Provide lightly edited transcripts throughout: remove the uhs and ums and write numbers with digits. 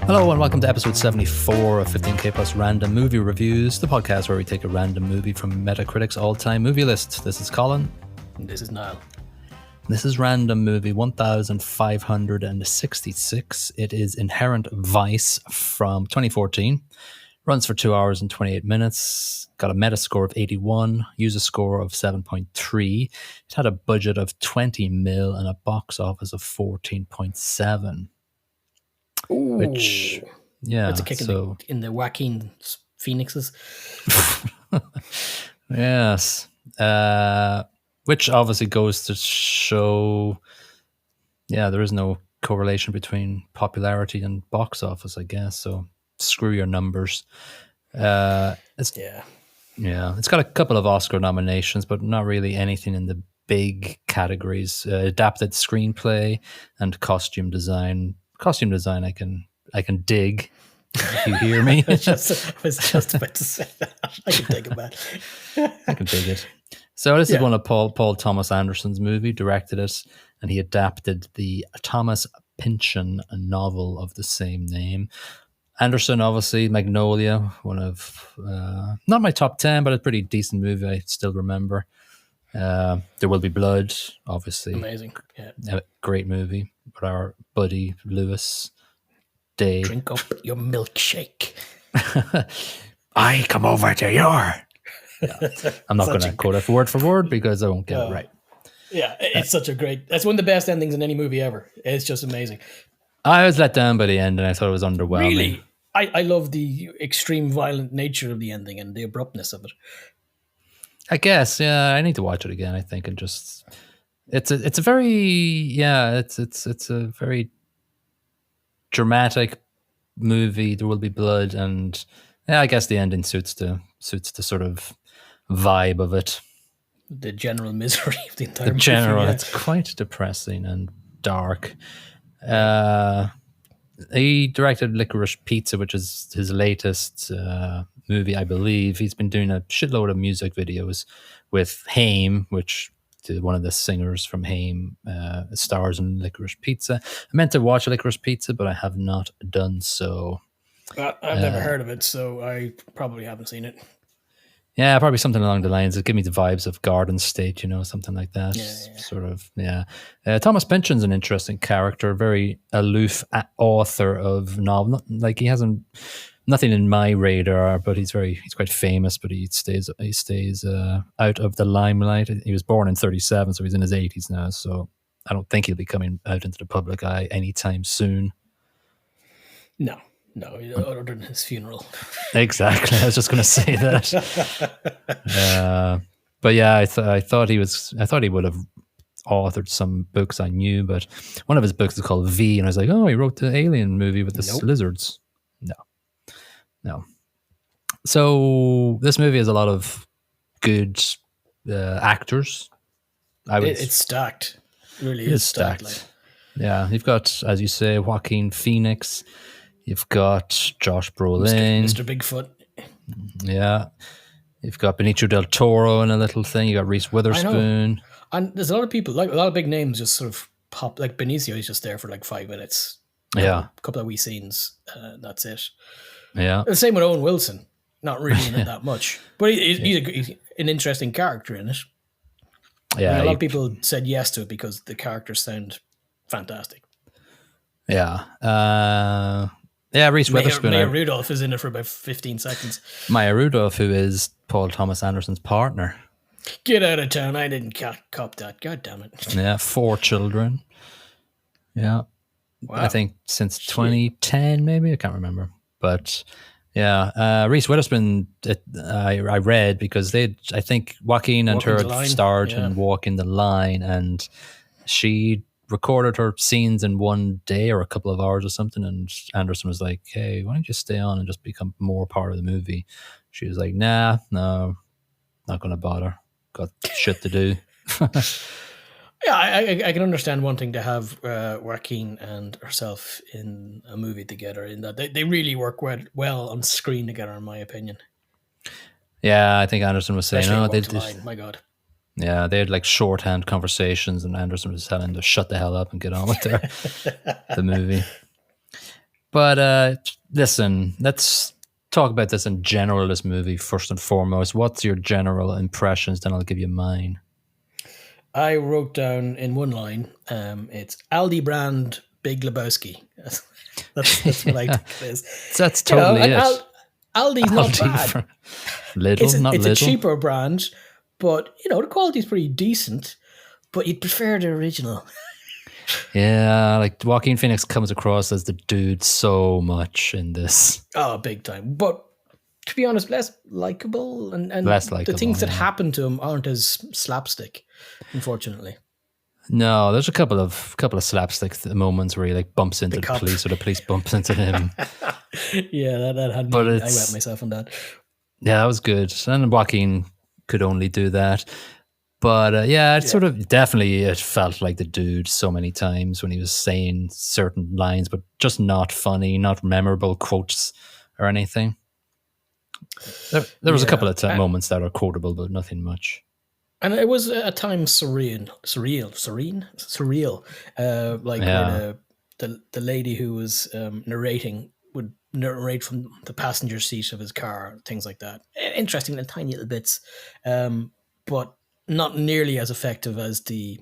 Hello and welcome to episode 74 of 15K Plus Random Movie Reviews, the podcast where we take a random movie from Metacritic's all-time movie list. This is Colin. And this is Niall. This is random movie 1566. It is Inherent Vice from 2014. Runs for 2 hours and 28 minutes. Got a Metascore of 81, user score of 7.3. It had a budget of 20 mil and a box office of 14.7. Ooh. Which, yeah, that's a kick in the Joaquin Phoenixes. Yes. Which obviously goes to show, there is no correlation between popularity and box office, I guess. So screw your numbers. It's got a couple of Oscar nominations, but not really anything in the big categories. Adapted screenplay and costume design. Costume design, I can dig. If you hear me, I was just about to say that. I can dig it, man. I can dig it. So this is one of Paul Thomas Anderson's movie. Directed it, and he adapted the Thomas Pynchon novel of the same name. Anderson, obviously, Magnolia, one of not my top 10, but a pretty decent movie. I still remember. There Will Be Blood, obviously, amazing, a great movie. With our buddy Lewis Day. Drink up your milkshake. I come over to your. Yeah. I'm not going to quote it word for word because I won't get it right. Yeah, it's such a great. That's one of the best endings in any movie ever. It's just amazing. I was let down by the end, and I thought it was underwhelming. Really, I love the extreme violent nature of the ending and the abruptness of it. I guess, I need to watch it again. I think, and just. It's a very dramatic movie. There Will Be Blood, and I guess the ending suits the sort of vibe of it. The general misery of the entire movie. It's quite depressing and dark. He directed Licorice Pizza, which is his latest movie, I believe. He's been doing a shitload of music videos with Haim, which. One of the singers from Haim stars in Licorice Pizza. I meant to watch Licorice Pizza, but I have not done so. I've never heard of it, so I probably haven't seen it. Yeah, probably something along the lines of give me the vibes of Garden State, something like that. Sort of, Thomas Pynchon's an interesting character, very aloof author of novel. Like he hasn't nothing in my radar, but he's quite famous, but he stays out of the limelight. He was born in 1937, so he's in his 80s now. So I don't think he'll be coming out into the public eye anytime soon. No, other than his funeral. Exactly. I was just going to say that. But yeah, I thought he would have authored some books I knew, but one of his books is called V, and I was like, oh, he wrote the Alien movie with the lizards. No. So this movie has a lot of good actors. It's stacked. It really is stacked. Yeah, you've got, as you say, Joaquin Phoenix. You've got Josh Brolin. Mr. Bigfoot. Yeah. You've got Benicio del Toro in a little thing. You got Reese Witherspoon. And there's a lot of people, like a lot of big names just sort of pop. Like Benicio is just there for like 5 minutes. A couple of wee scenes. That's it. Yeah. The same with Owen Wilson. Not really in it that much. But he's an interesting character in it. Yeah. A lot of people said yes to it because the characters sound fantastic. Yeah. Reese Witherspoon. Maya Rudolph is in it for about 15 seconds. Maya Rudolph, who is Paul Thomas Anderson's partner. Get out of town. I didn't cop that. God damn it. Yeah, 4 children. Yeah. Wow. I think since 2010, maybe. I can't remember. But yeah, Reese Witherspoon, I read because I think Joaquin and her had starred in Walking the Line, and she recorded her scenes in one day or a couple of hours or something, and Anderson was like, hey, why don't you stay on and just become more part of the movie? She was like, no, not going to bother. Got shit to do. Yeah, I can understand wanting to have Joaquin and herself in a movie together, in that they really work well on screen together, in my opinion. Yeah, I think Anderson was saying, they did. My God. Yeah, they had like shorthand conversations, and Anderson was telling them to shut the hell up and get on with the movie. But listen, let's talk about this in general, this movie, first and foremost. What's your general impressions? Then I'll give you mine. I wrote down in one line, it's Aldi brand Big Lebowski. That's what I Yeah, think it is. that's You know, totally and it. Aldi's not Aldi bad. for little, not It's a little. cheaper brand, but you know the quality's pretty decent. But you'd prefer the original. Yeah, like Joaquin Phoenix comes across as the dude so much in this. Oh, big time. But to be honest, less likable, Less and the things likable, that yeah. happen to him aren't as slapstick, unfortunately. No, there's a couple of slapstick moments where he like bumps into The the cop. police or the police bumps into him. Yeah, that had But me. I wet it's myself on that. yeah, that was good. And Joaquin could only do that. But yeah, it Yeah. sort of definitely it felt like the dude so many times when he was saying certain lines, but just not funny, not memorable quotes or anything. There was a couple Yeah. of moments that are quotable, but nothing much. And it was at times surreal. Like where Yeah, the lady who was narrating would narrate from the passenger seat of his car, things like that. Interesting and tiny little bits, but not nearly as effective as the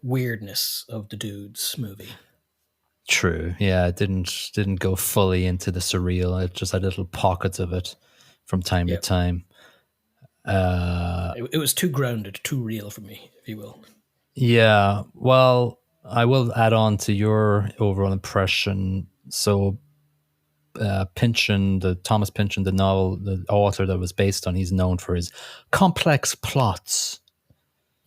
weirdness of the dude's movie. true. Yeah, it didn't go fully into the surreal. It just had little pockets of it from time to Yeah, time. it was too grounded, too real for me, if you will. Yeah, well, I will add on to your overall impression. So Pynchon, the Thomas Pynchon, the novel, the author that was based on, he's known for his complex plots.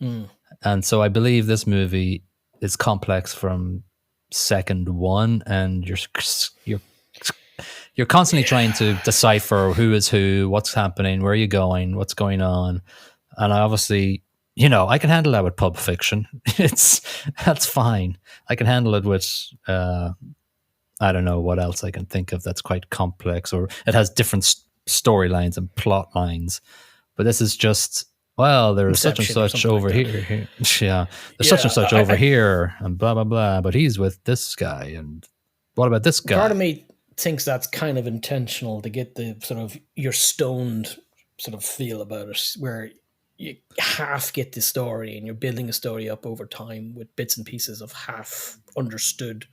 Mm. And so I believe this movie is complex from second one, and you're you're constantly trying to decipher who is who, what's happening, where are you going, what's going on. And I obviously, I can handle that with Pulp Fiction. That's fine. I can handle it with I don't know what else I can think of that's quite complex, or it has different storylines and plot lines. But this is just, well, there's such and Inception or such something over like that. here. Yeah, there's such and Yeah, such over here, and blah blah blah. But he's with this guy, and what about this part of guy? me thinks that's kind of intentional to get the sort of you're stoned sort of feel about it, where you half get the story and you're building a story up over time with bits and pieces of half understood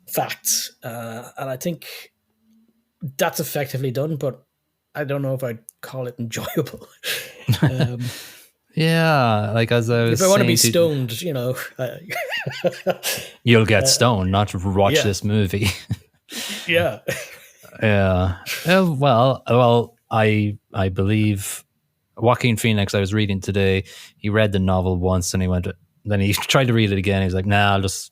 facts. And I think that's effectively done, but I don't know if I'd call it enjoyable. um, Yeah, like as I if was I want to be saying to stoned, you'll get stoned not to watch yeah, this movie. yeah. Yeah. Well, I believe Joaquin Phoenix. I was reading today. He read the novel once, and then he tried to read it again. He's like, "Nah, I'll just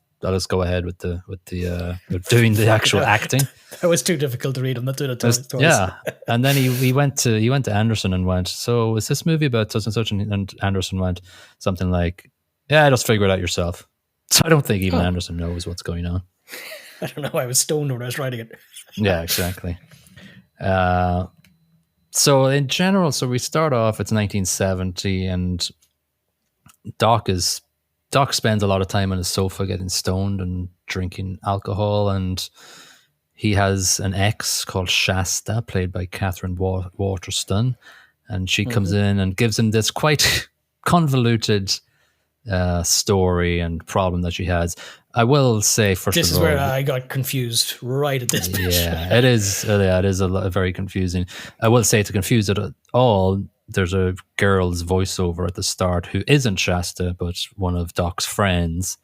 go ahead with with doing the Fuck it. actual acting." That was too difficult to read. I'm not doing it twice. Yeah, and then he went to Anderson and went, "So is this movie about such and such?" And Anderson went something like, "Yeah, just figure it out yourself." So I don't think even Oh, Anderson knows what's going on. I don't know. I was stoned when I was writing it. Yeah, exactly. So in general, so we start off, it's 1970, and Doc spends a lot of time on his sofa getting stoned and drinking alcohol, and he has an ex called Shasta, played by Katherine Waterston, and she comes Mm-hmm. in and gives him this quite convoluted story and problem that she has. I will say, first This of is where all, I got confused right at this bit. yeah, it is. Yeah, it is very confusing. I will say, to confuse it all, there's a girl's voiceover at the start who isn't Shasta, but one of Doc's friends,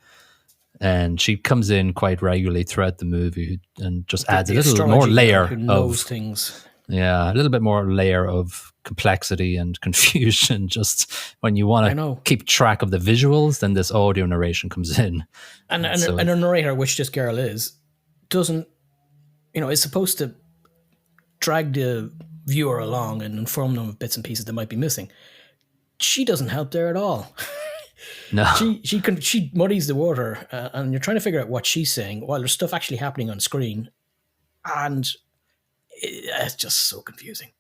and she comes in quite regularly throughout the movie and just adds a The little more astrology girl who layer knows of, things. yeah, a little bit more layer of complexity and confusion. Just when you I want to know. keep track of the visuals, then this audio narration comes in, And, and and, so and a narrator, which this girl doesn't, is supposed to drag the viewer along and inform them of bits and pieces that might be missing. She doesn't help there at all. no, She muddies the water, and you're trying to figure out what she's saying while there's stuff actually happening on screen, and it's just so confusing.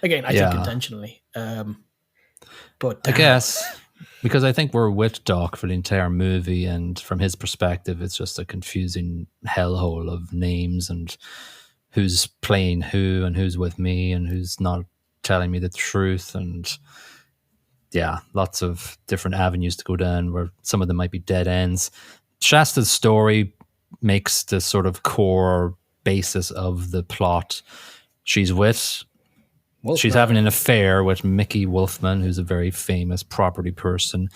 Again, I think yeah, intentionally, but I damn, guess. because I think we're with Doc for the entire movie, and from his perspective, it's just a confusing hellhole of names and who's playing who and who's with me and who's not telling me the truth. And yeah, lots of different avenues to go down where some of them might be dead ends. Shasta's story makes the sort of core basis of the plot. She's having an affair with Mickey Wolfman, who's a very famous property person.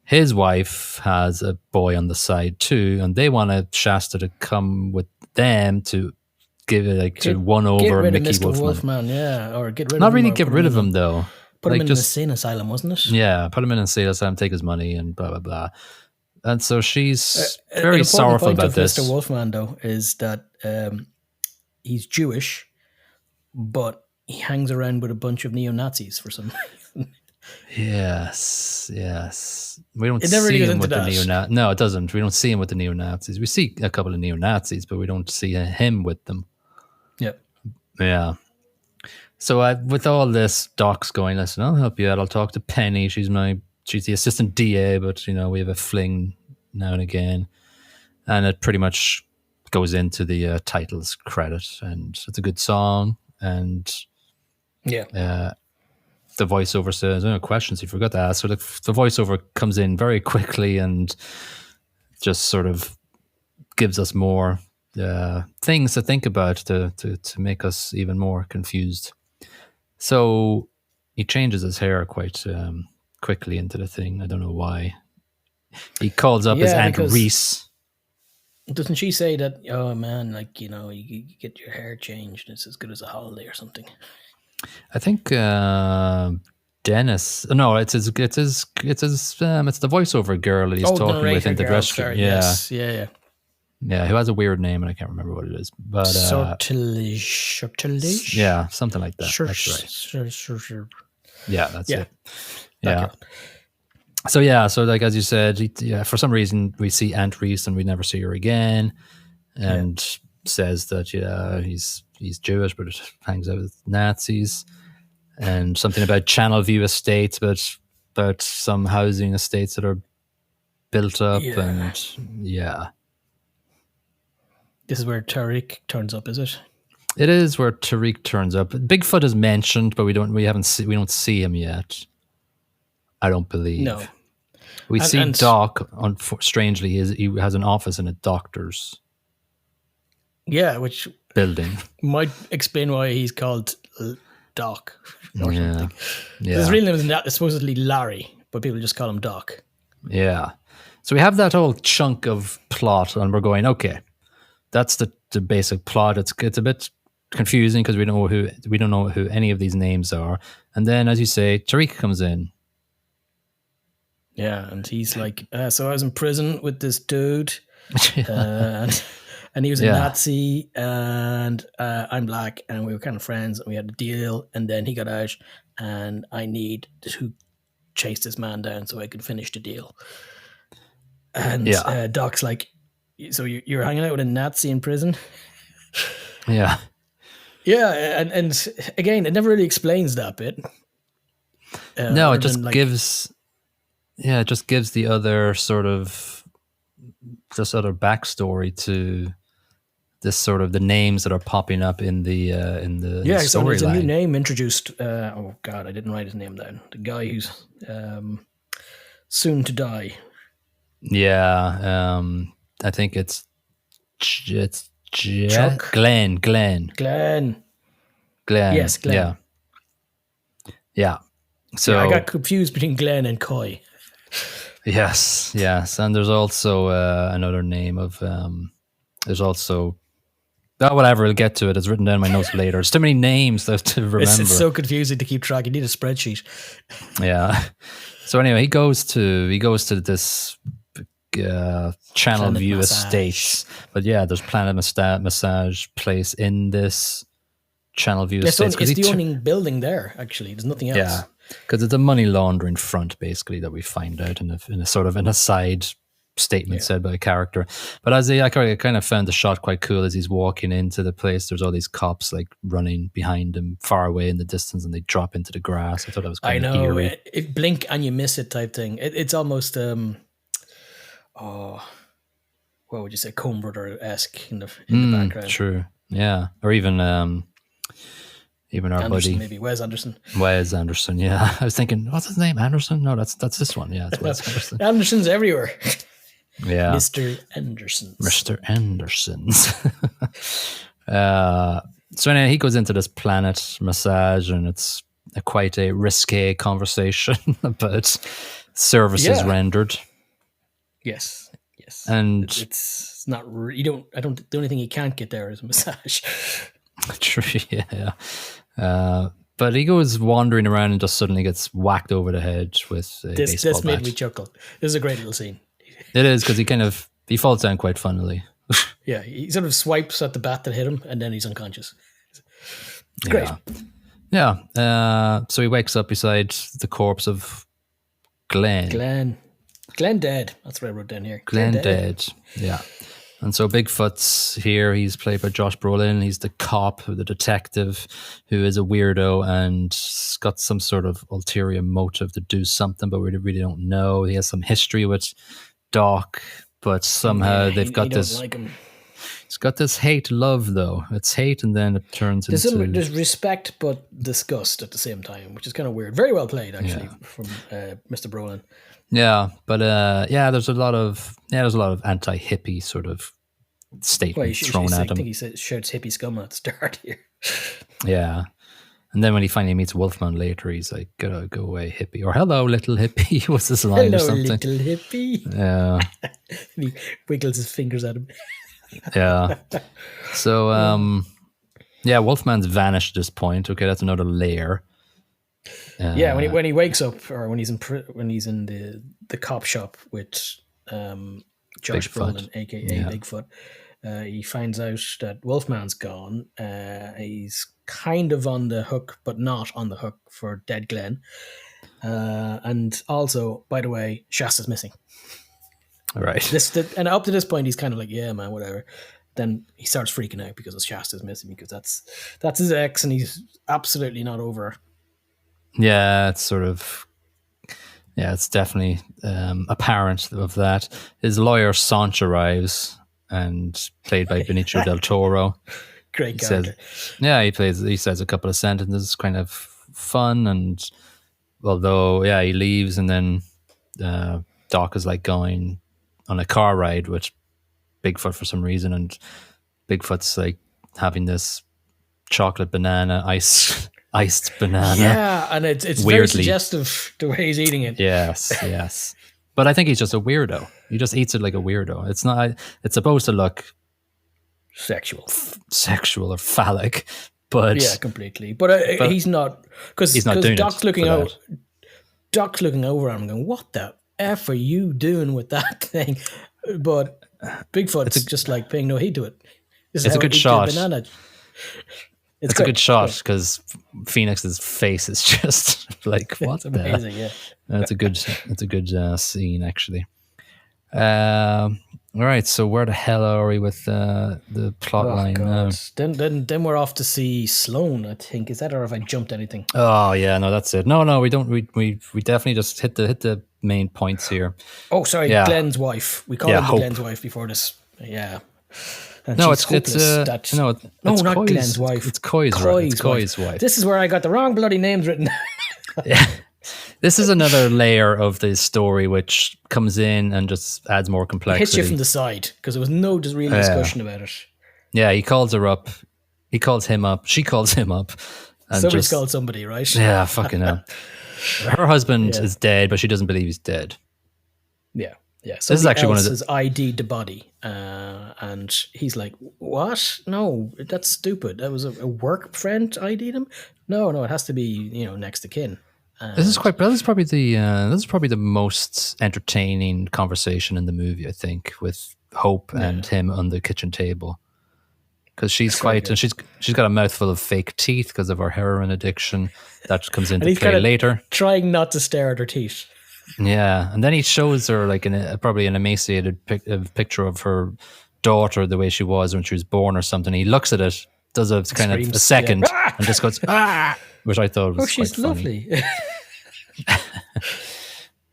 His wife has a boy on the side too, and they want Shasta to come with them to give it to won over Mickey Wolfman. Yeah, or get rid not of him. really get rid of him though. Put him in an insane asylum, wasn't it? Yeah, put him in an insane asylum, take his money, and blah blah blah. And so she's very sorrowful about this. Mr. Wolfman, though, is that he's Jewish, but he hangs around with a bunch of neo-Nazis for some reason. Yes. We don't see him with the neo-Nazis. No, it doesn't. We don't see him with the neo-Nazis. We see a couple of neo-Nazis, but we don't see him with them. Yep. Yeah. So with all this, Doc's going, listen, I'll help you out. I'll talk to Penny. She's the assistant DA, but we have a fling now and again. And it pretty much goes into the titles credit, and it's a good song. And the voiceover says, questions you forgot to ask. So the voiceover comes in very quickly and just sort of gives us more things to think about to make us even more confused. So he changes his hair quite quickly into the thing. I don't know why. He calls up his Aunt Reese. Doesn't she say that, oh man, you get your hair changed, it's as good as a holiday or something? I think Dennis. No, it's the voiceover girl that he's talking with in the dressing room. Yeah, who has a weird name and I can't remember what it is. But Sortilege? Yeah, something like that. That's right. Yeah, that's it. Yeah. So as you said, for some reason we see Aunt Reese and we never see her again, and says that he's Jewish but hangs out with Nazis, and something about Channel View estates, but some housing estates that are built up, and This is where Tariq turns up, is it? It is where Tariq turns up. Bigfoot is mentioned, but we don't see him yet. I don't believe. No. We see Doc. Strangely, he has an office in a doctor's. Yeah, which building might explain why he's called Doc or something. Yeah. His real name is supposedly Larry, but people just call him Doc. Yeah. So we have that whole chunk of plot, and we're going, okay, that's the basic plot. It's a bit confusing because we don't know who any of these names are, and then, as you say, Tariq comes in. Yeah, and he's like, so I was in prison with this dude, and he was a Nazi, and I'm black, and we were kind of friends, and we had a deal, and then he got out, and I need to chase this man down so I can finish the deal. And Doc's like, so you're hanging out with a Nazi in prison? Yeah. Yeah, and again, it never really explains that bit. No, it just gives... Yeah, it just gives the other sort of backstory to this sort of the names that are popping up in the storyline. So there's a new name introduced. Oh God, I didn't write his name down. The guy who's soon to die. Yeah, I think it's Chuck? Glenn. Yes, Glenn. Yeah. So I got confused between Glenn and Coy. Yes, and there's also another name of. There's also. Whatever, we'll get to it. It's written down in my notes later. There's too many names to remember. It's so confusing to keep track. You need a spreadsheet. Yeah. So anyway, he goes to this Channel View Estates, but there's Planet Massage place in this Channel View Estates. It's the only building there. Actually, there's nothing else. Yeah. Because it's a money laundering front, basically, that we find out in a sort of an aside statement said by a character. But as I kind of found the shot quite cool as he's walking into the place. There's all these cops like running behind him far away in the distance, and they drop into the grass. I thought that was kind of eerie. It blink and you miss it type thing. It's almost what would you say, Coen Brother-esque in the background. True, yeah, or even our Anderson, buddy, maybe Wes Anderson. Wes Anderson, yeah. I was thinking, what's his name? Anderson? No, that's this one. Yeah, it's Wes Anderson. Anderson's everywhere. Yeah, Mr. Anderson. Mr. Anderson's. So anyway, he goes into this Planet massage, and it's quite a risque conversation about services rendered. Yes, and it's not. I don't. The only thing you can't get there is a massage. True, yeah. But he goes wandering around and just suddenly gets whacked over the head with a baseball bat. This made me chuckle. This is a great little scene. It is, because he falls down quite funnily. Yeah, he sort of swipes at the bat that hit him, and then he's unconscious. It's great. Yeah. So he wakes up beside the corpse of Glenn. Glenn dead. That's what I wrote down here. Glenn dead. Yeah. And so Bigfoot's here. He's played by Josh Brolin. He's the cop, the detective, who is a weirdo and got some sort of ulterior motive to do something, but we really don't know. He has some history with Doc, but somehow they've got this. Like him. It's got this hate-love, though. It's hate, and then it turns into... There's respect, but disgust at the same time, which is kind of weird. Very well played, actually, from Mr. Brolin. Yeah, but there's a lot of anti-hippie sort of statements thrown at him. I think he shouts hippie scum at the start here. Yeah. And then when he finally meets Wolfman later, he's like, go away, hippie. Or hello, little hippie. What's this line or something? Hello, little hippie. Yeah. And he wiggles his fingers at him. Yeah. So, Wolfman's vanished at this point. Okay, that's another layer. When he wakes up, or when he's in the cop shop with Josh Brolin, aka Bigfoot, he finds out that Wolfman's gone. He's kind of on the hook, but not on the hook for dead Glenn. And also, by the way, Shasta's missing. Right. And up to this point, he's kind of like, yeah, man, whatever. Then he starts freaking out because Shasta's missing, because that's his ex, and he's absolutely not over her. Yeah, it's sort of... Yeah, it's definitely apparent of that. His lawyer, Sanch, arrives, and played by Benicio del Toro. Great character. He says a couple of sentences, kind of fun, and although, he leaves, and then Doc is like going on a car ride with Bigfoot for some reason, and Bigfoot's like having this chocolate banana, iced banana. Yeah, and it's weirdly very suggestive the way he's eating it. Yes. But I think he's just a weirdo. He just eats it like a weirdo. It's not. It's supposed to look sexual or phallic, but yeah, completely. But he's not, because Doc's looking out. Doc's looking over at him, going, "What the f are you doing with that thing?" But Bigfoot's just like paying no heed to it. It's a good shot. It's a good shot, because Phoenix's face is just like, what? It's amazing, yeah. It's a good scene, actually. All right, so where the hell are we with the plot line now? Then we're off to see Sloane, I think. Is that, or have I jumped anything? Oh yeah, no, that's it. No, we don't. We definitely just hit the main points here. Oh, sorry, Glenn's wife. We called her Glenn's wife before this. Yeah. And it's not Glenn's wife. It's Coy's wife. This is where I got the wrong bloody names written. Yeah. This is another layer of the story which comes in and just adds more complexity. It hits you from the side, because there was no real discussion about it. Yeah, he calls her up. He calls him up. She calls him up. And somebody's called somebody, right? Yeah, fucking hell. Her husband is dead, but she doesn't believe he's dead. Yeah. Yeah, this is actually one of the ID'd the body, and he's like, "What? No, that's stupid. That was a work friend ID'd him. No, it has to be next to kin." This is probably the most entertaining conversation in the movie, I think, with Hope and him on the kitchen table, because she's and she's got a mouthful of fake teeth because of her heroin addiction that comes into play later. Trying not to stare at her teeth. Yeah, and then he shows her like probably an emaciated picture of her daughter the way she was when she was born or something. He looks at it, does a kind of a Screams. Yeah. second, Ah! and just goes ah, which I thought Oh, was quite she's funny. lovely.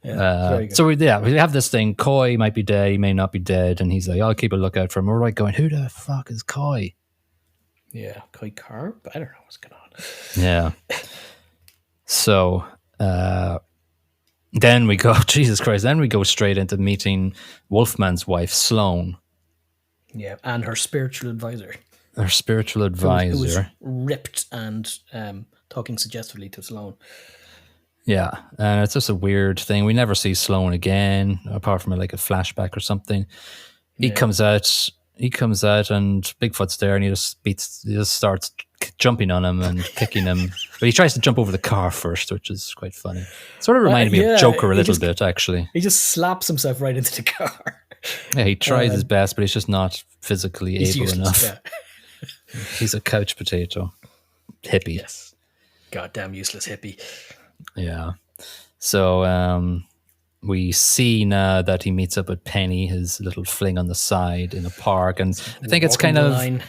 Yeah, very good. So we have this thing. Coy might be dead, he may not be dead, and he's like, "I'll keep a lookout for him." We're like going, "Who the fuck is Coy?" Yeah, Coy Carp. I don't know what's going on. Yeah. So then we go, Jesus Christ, then we go straight into meeting Wolfman's wife, Sloane. Yeah, and her spiritual advisor. Her spiritual advisor. Who was ripped and talking suggestively to Sloane. Yeah, and it's just a weird thing. We never see Sloane again, apart from like a flashback or something. He comes out, and Bigfoot's there, and he just starts jumping on him and kicking him. But he tries to jump over the car first, which is quite funny. Sort of reminded me of Joker a little bit, actually. He just slaps himself right into the car. Yeah, he tries his best, but he's just not physically able enough. Yeah. He's a couch potato. Hippie. Yes. Goddamn useless hippie. Yeah. So we see now that he meets up with Penny, his little fling on the side in a park. And I think it's kind of... line.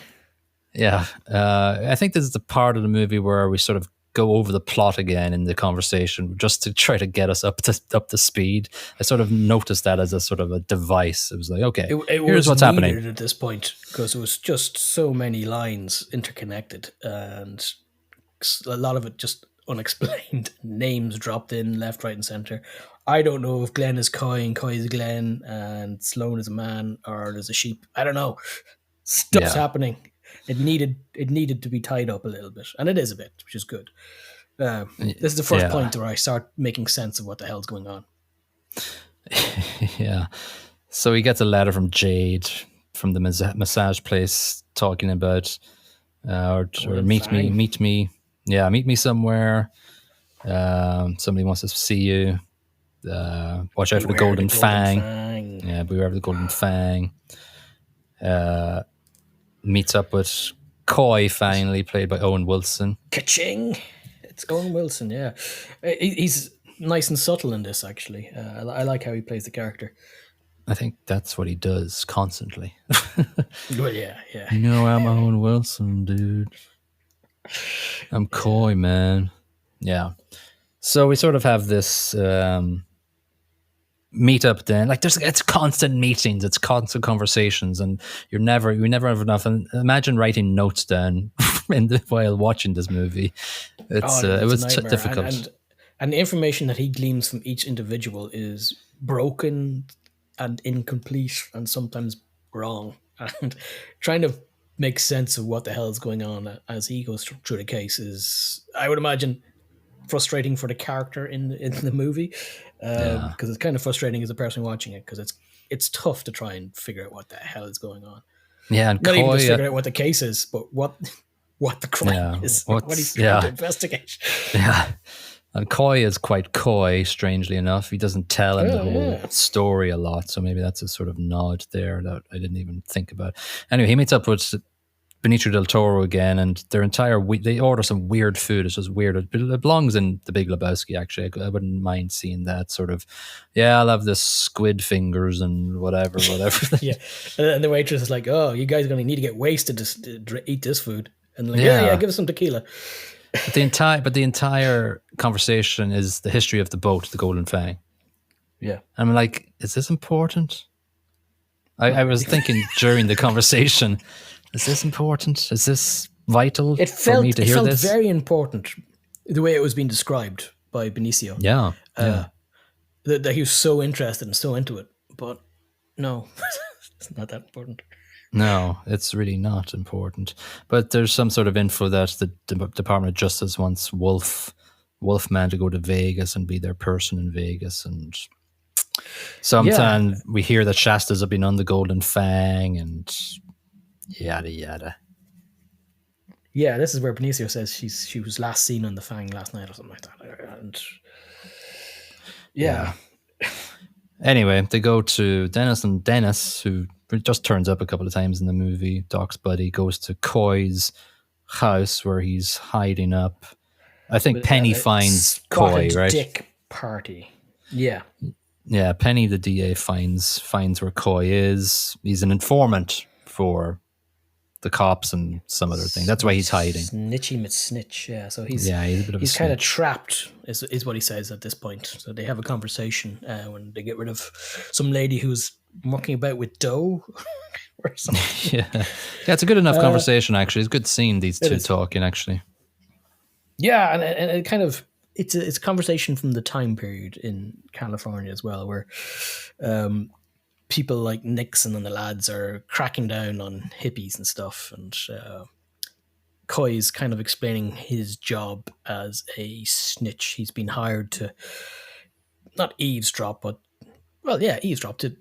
Yeah. I think this is the part of the movie where we sort of go over the plot again in the conversation just to try to get us up to speed. I sort of noticed that as a sort of a device. It was like, okay, here's what's happening at this point, because it was just so many lines interconnected and a lot of it just unexplained. Names dropped in left, right, and center. I don't know if Glenn is Coy and Coy is Glenn and Sloane is a man or there's a sheep. I don't know. Stuff's happening. It needed to be tied up a little bit, and it is a bit, which is good. This is the first point where I start making sense of what the hell's going on. Yeah. So he gets a letter from Jade from the massage place talking about or meet me. Yeah, meet me somewhere. Somebody wants to see you. Watch out for the golden fang. Yeah, beware of the golden fang. Meets up with Coy finally, played by Owen Wilson. Ka-ching! It's Owen Wilson, yeah. He's nice and subtle in this, actually. I like how he plays the character. I think that's what he does constantly. Well, yeah. You know, I'm Owen Wilson, dude. I'm Coy, man. Yeah. So we sort of have this meet up then. Like it's constant meetings, it's constant conversations, and we never have enough. And imagine writing notes down while watching this movie. It was difficult. And the information that he gleans from each individual is broken and incomplete and sometimes wrong. And trying to make sense of what the hell is going on as he goes through the case is, I would imagine, frustrating for the character in the movie, because it's kind of frustrating as a person watching it, because it's tough to try and figure out what the hell is going on. Yeah, and not even just figure out what the case is, but what the crime is, what he's trying to investigate. Yeah, and Coy is quite coy, strangely enough. He doesn't tell him the whole story a lot, so maybe that's a sort of nod there that I didn't even think about. Anyway, he meets up with Benicio del Toro again, and they order some weird food. It's just weird. It belongs in The Big Lebowski, actually. I wouldn't mind seeing that sort of, I'll have the squid fingers and whatever. Yeah, and the waitress is like, oh, you guys are going to need to get wasted to eat this food. And like, yeah, give us some tequila. But the entire conversation is the history of the boat, the Golden Fang. Yeah. I'm like, is this important? I was thinking during the conversation, is this important? Is this vital for me to hear this? It felt very important, the way it was being described by Benicio. Yeah. That he was so interested and so into it. But no, it's not that important. No, it's really not important. But there's some sort of info that the Department of Justice wants Wolfman to go to Vegas and be their person in Vegas. And sometimes we hear that Shasta's have been on the Golden Fang and yada yada. Yeah, this is where Benicio says she was last seen on the Fang last night or something like that. And yeah. Anyway, they go to Dennis, and Dennis, who just turns up a couple of times in the movie, Doc's buddy, goes to Coy's house where he's hiding up. I think Penny finds Coy, right? Dick party. Yeah. Yeah, Penny, the DA, finds where Coy is. He's an informant for the cops and some other thing. That's why he's hiding. Snitchy McSnitch. Yeah. So he's a bit of a kind of snitch. trapped, is what he says at this point. So they have a conversation when they get rid of some lady who's mucking about with dough or something. Yeah, it's a good enough conversation. Actually, it's good seeing these two talking. Actually, yeah, and it kind of it's a conversation from the time period in California as well, where people like Nixon and the lads are cracking down on hippies and stuff, and Coy is kind of explaining his job as a snitch. He's been hired to not eavesdrop, but eavesdrop to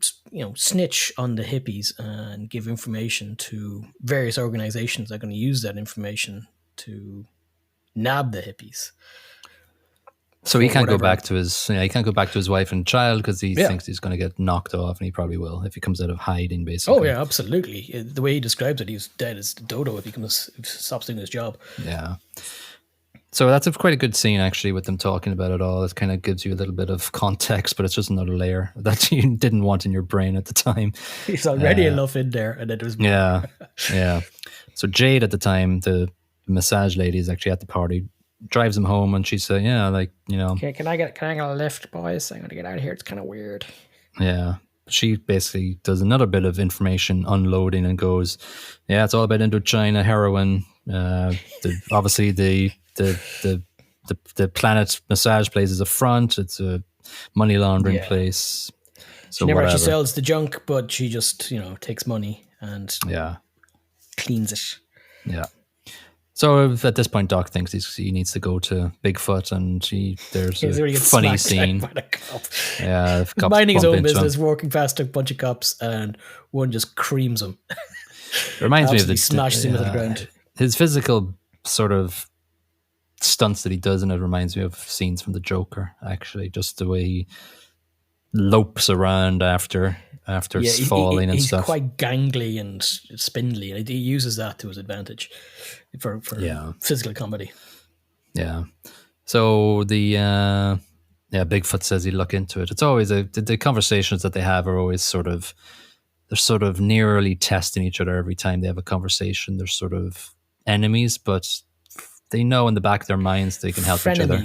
snitch on the hippies and give information to various organizations that are going to use that information to nab the hippies. So he can't go back to his wife and child because he thinks he's going to get knocked off, and he probably will if he comes out of hiding. Basically, oh yeah, absolutely. The way he describes it, he's dead as dodo if he stops doing his job. Yeah. So that's quite a good scene actually with them talking about it all. It kind of gives you a little bit of context, but it's just another layer that you didn't want in your brain at the time. He's already enough in there, and then there's more. Yeah. So Jade at the time, the massage lady, is actually at the party. Drives him home, and she said, can I get a lift, boys? I'm going to get out of here. It's kind of weird. Yeah. She basically does another bit of information unloading and goes, yeah, it's all about Indochina, heroin. Obviously the Planet massage place is a front. It's a money laundering place. So she never actually sells the junk, but she just, takes money and cleans it. Yeah. So at this point, Doc thinks he needs to go to Bigfoot, and there's a funny scene. Yeah, he's minding his own business, walking past a bunch of cops, and one just creams him. It reminds me of smashes him to the ground. His physical sort of stunts that he does, and it reminds me of scenes from The Joker. Actually, just the way he lopes around after falling and stuff. He's quite gangly and spindly, and he uses that to his advantage for physical comedy. Yeah. So the Bigfoot says he'll look into it. It's always the conversations that they have are always they're sort of nearly testing each other every time they have a conversation. They're sort of enemies, but they know in the back of their minds they can help each other.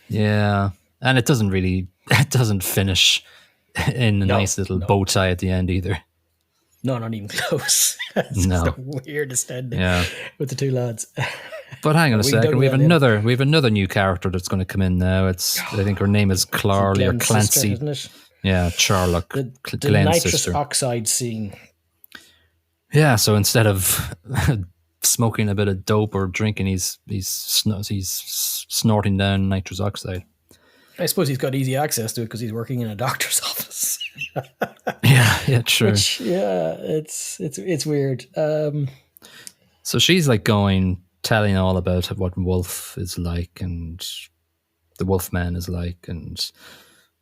Yeah. And it doesn't finish in a nice little bow tie at the end either. No, not even close. It's the weirdest ending with the two lads. But hang on a second, we have another new character that's going to come in now. I think her name is Clarley or Clancy. Sister, isn't it? Yeah, Charlotte. The nitrous oxide scene. Yeah, so instead of smoking a bit of dope or drinking, he's snorting down nitrous oxide. I suppose he's got easy access to it because he's working in a doctor's office. yeah, true. It's weird. So she's like telling all about what Wolf is like and the Wolfman is like, and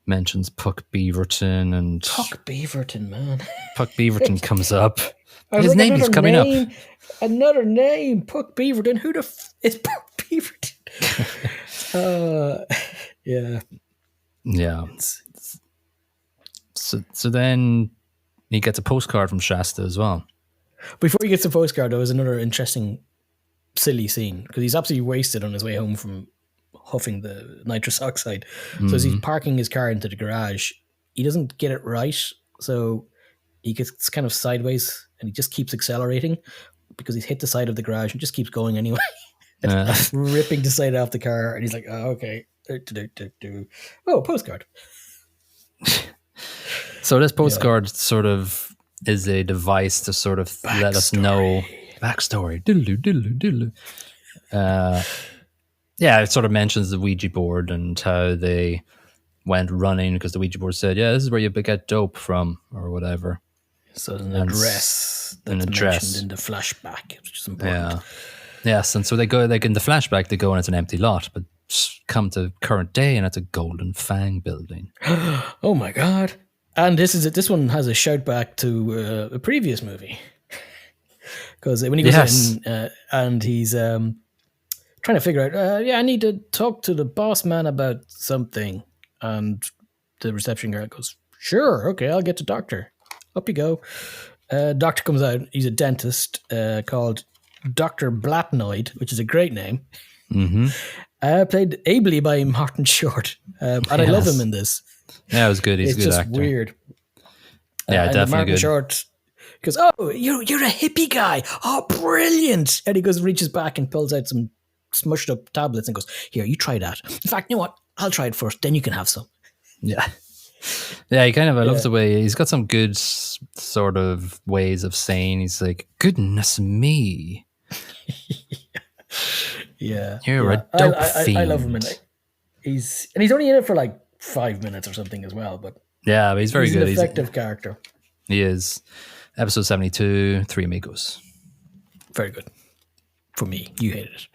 mentions Puck Beaverton and Puck Beaverton, man. Puck Beaverton comes up. His name is coming up. Another name, Puck Beaverton. Who is Puck Beaverton? Yeah. So then he gets a postcard from Shasta as well. Before he gets the postcard, there was another interesting, silly scene because he's absolutely wasted on his way home from huffing the nitrous oxide. So as he's parking his car into the garage, he doesn't get it right. So he gets kind of sideways and he just keeps accelerating because he's hit the side of the garage and just keeps going anyway. Ripping the side off the car, and he's like, oh, okay. Oh, postcard. So this postcard sort of is a device to sort of let us know backstory. It sort of mentions the Ouija board and how they went running because the Ouija board said, this is where you get dope from or whatever. So there's an address that's mentioned in the flashback, which is important. Yeah. Yes, and so they go, in the flashback, they go and it's an empty lot, but come to current day and it's a Golden Fang building. Oh my God. And this one has a shout back to a previous movie. Because when he goes in and he's trying to figure out, I need to talk to the boss man about something. And the reception girl goes, sure, okay, I'll get the doctor. Up you go. Doctor comes out. He's a dentist called Dr. Blatnoid, which is a great name. Mm-hmm. Played ably by Martin Short. And I love him in this. Yeah, it was good. He's a good just actor. Weird. Yeah, definitely Martin good. Short goes, oh, you're a hippie guy. Oh, brilliant. And he goes, reaches back and pulls out some smushed up tablets and goes, here, you try that. In fact, you know what? I'll try it first. Then you can have some. Yeah. Yeah, I love the way he's got some good sort of ways of saying. He's like, goodness me. Yeah. You're a dope fiend. I love him. He's only in it for like 5 minutes or something as well. But yeah, but he's very good. He's an effective character. He is. Episode 72, Three Amigos. Very good. For me, you hated it.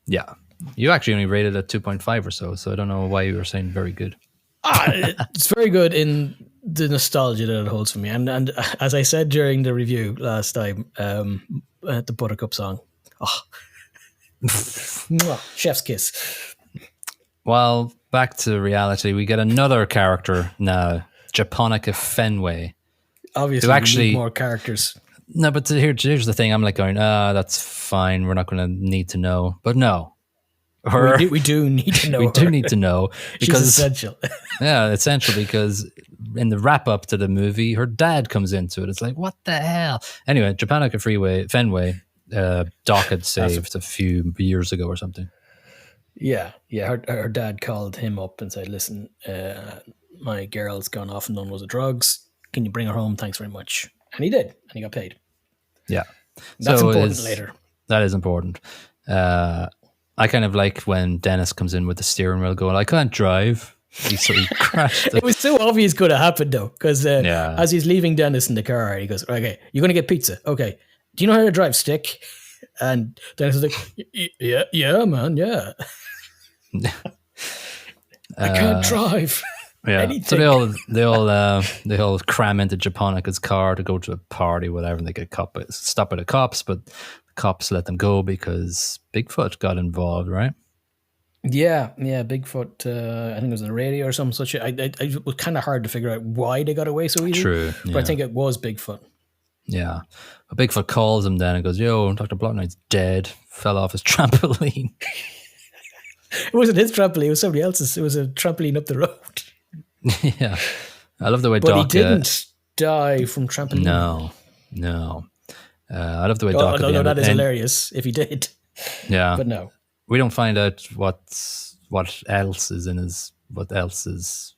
Yeah. You actually only rated it 2.5 or so I don't know why you were saying very good. It's very good in the nostalgia that it holds for me. And as I said during the review last time, the Buttercup song. Oh. Chef's kiss. Well, back to reality. We get another character now, Japonica Fenway. Obviously, we need more characters. No, but here's the thing. I'm like going, that's fine. We're not going to need to know. But no. We do need to know. We do need to know. Because, she's essential. Yeah, essential because in the wrap-up to the movie, her dad comes into it. It's like, what the hell? Anyway, Japonica Fenway, Doc had saved a few years ago or something. Yeah. Her dad called him up and said, listen, my girl's gone off and done loads of drugs. Can you bring her home? Thanks very much. And he did. And he got paid. Yeah. That's important later. That is important. I kind of like when Dennis comes in with the steering wheel going, I can't drive. He crashed. It was so obvious could have happened though. Because as he's leaving Dennis in the car, he goes, okay, you're going to get pizza. Okay. Do you know how to drive stick? And Dennis is like, yeah, man, yeah. I can't drive. Yeah, anything. So they all cram into Japonica's car to go to a party, whatever, and they get stopped by the cops, but the cops let them go because Bigfoot got involved, right? Yeah, Bigfoot. I think it was on the radio or something such. It was kind of hard to figure out why they got away so easy. True, but I think it was Bigfoot. Yeah, but Bigfoot calls him then and goes, "Yo, Dr. Blotnight's dead. Fell off his trampoline." It wasn't his trampoline; it was somebody else's. It was a trampoline up the road. Yeah, I love the way but Doc. He didn't die from trampoline. No. I love the way Doc. No, that is hilarious. If he did, yeah, but no, we don't find out what else is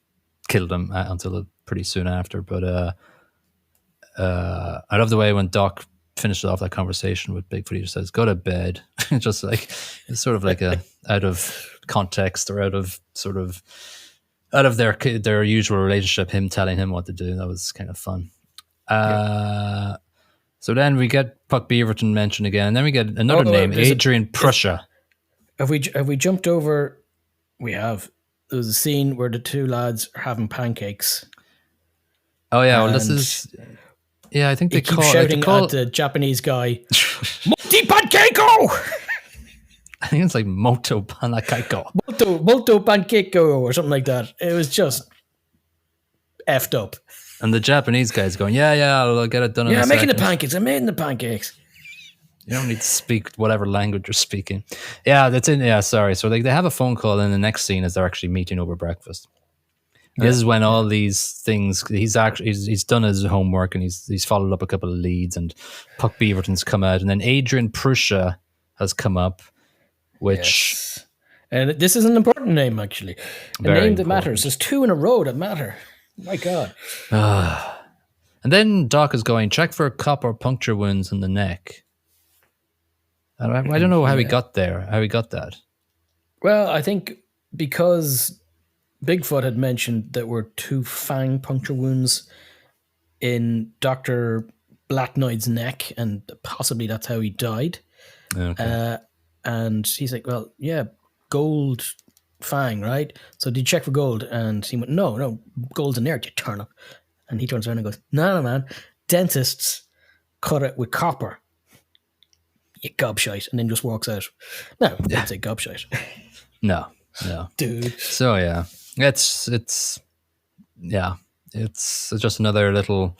killed him until pretty soon after. But I love the way when Doc finishes off that conversation with Bigfoot, he just says, "Go to bed." Just like it's sort of like a out of context or out of their usual relationship, him telling him what to do. That was kind of fun. So then we get Puck Beaverton mentioned again, and then we get another name, Adrian Prussia. Have we jumped over? We have. There was a scene where the two lads are having pancakes. Oh yeah, well this is. Yeah, I think they keep shouting at the Japanese guy, "Multi pancakeo!" I think it's like Moto Panakeko. Molto pancakeo or something like that. It was just effed up. And the Japanese guy's going, yeah, I'll get it done in a second. I'm making the pancakes. I'm making the pancakes. You don't need to speak whatever language you're speaking. Yeah, that's in. Yeah, sorry. So they have a phone call, and the next scene is they're actually meeting over breakfast. And this is when all these things. He's done his homework, and he's followed up a couple of leads, and Puck Beaverton's come out, and then Adrian Prussia has come up, which. Yes. And this is an important name, actually. A name that matters. There's two in a row that matter. My God. And then Doc is going, check for copper puncture wounds in the neck. I don't know how he got there, how he got that. Well, I think because Bigfoot had mentioned there were 2 fang puncture wounds in Dr. Blatnoid's neck, and possibly that's how he died. Okay. And he's like, well, yeah, gold fang, right? So did you check for gold? And he went, no, gold's in there, you turnip. And he turns around and goes, no, man, dentists cut it with copper. You gobshite. And then just walks out. No, didn't say gobshite. No. Dude. So, yeah. It's yeah, it's just another little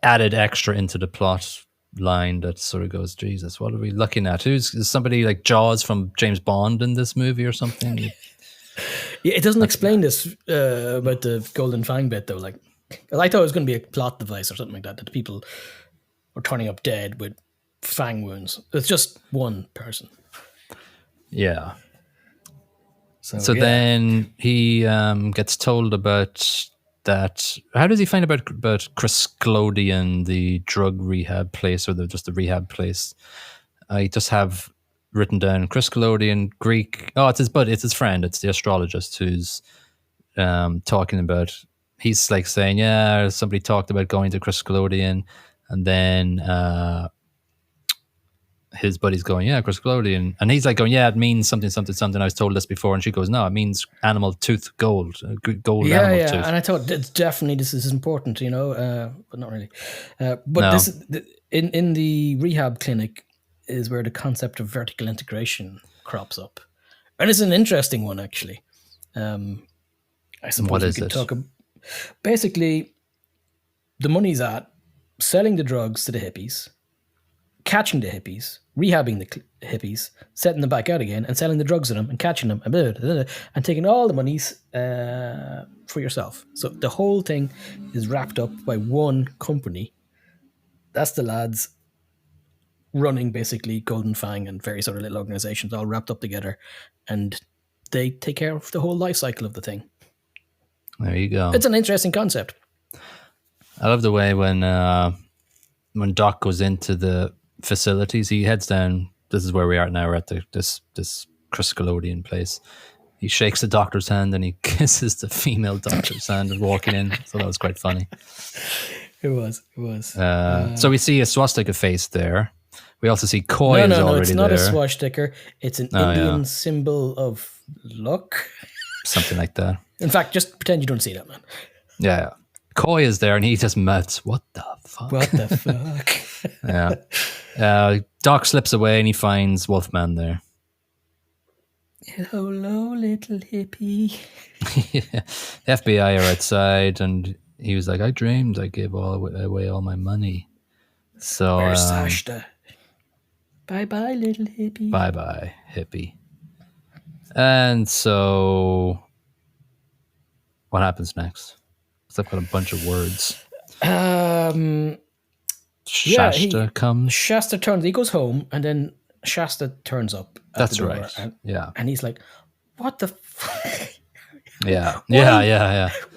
added extra into the plot line that sort of goes, Jesus, what are we looking at? Is somebody like Jaws from James Bond in this movie or something? Yeah, it doesn't explain this about the golden fang bit though. Like, I thought it was going to be a plot device or something like that. That people were turning up dead with fang wounds. It's just one person. Yeah. So then he gets told about that. How does he find about Chris Clodion, the drug rehab place, or just the rehab place? I just have written down Chris Clodion, Greek. Oh, it's his buddy, it's his friend, it's the astrologist who's talking about. He's like saying, yeah, somebody talked about going to Chris Clodion, and then his buddy's going, yeah, Chris Clodion. And he's like going, yeah, it means something, something, something. I was told this before. And she goes, no, it means animal tooth gold, gold animal tooth. And I thought definitely this is important, but not really. But No. this in the rehab clinic is where the concept of vertical integration crops up. And it's an interesting one, actually. I suppose What we is could it? talk about. Basically, the money's at selling the drugs to the hippies, catching the hippies, rehabbing the hippies, setting them back out again, and selling the drugs to them, and catching them, and taking all the monies for yourself. So the whole thing is wrapped up by one company. That's the lads running basically Golden Fang and various other little organizations all wrapped up together, and they take care of the whole life cycle of the thing. There you go. It's an interesting concept. I love the way when Doc goes into the facilities, he heads down. This is where we are now. We're at this Chris Clodion place. He shakes the doctor's hand and he kisses the female doctor's hand and walking in. So that was quite funny. It was. So we see a swastika face there. We also see Coy is already there. No, it's not a swastika. It's an Indian symbol of luck. Something like that. In fact, just pretend you don't see that, man. Yeah. Coy is there and he just mouths, what the fuck? What the fuck? Yeah. Doc slips away and he finds Wolfman there. Hello, little hippie. FBI are outside and he was like, I dreamed I gave away all my money. So where's Sashta? Bye-bye, little hippie. Bye-bye, hippie. And so what happens next? Because I've got a bunch of words. Shasta comes. Shasta turns. He goes home, and then Shasta turns up. That's right. And he's like, "What the fuck?" Yeah.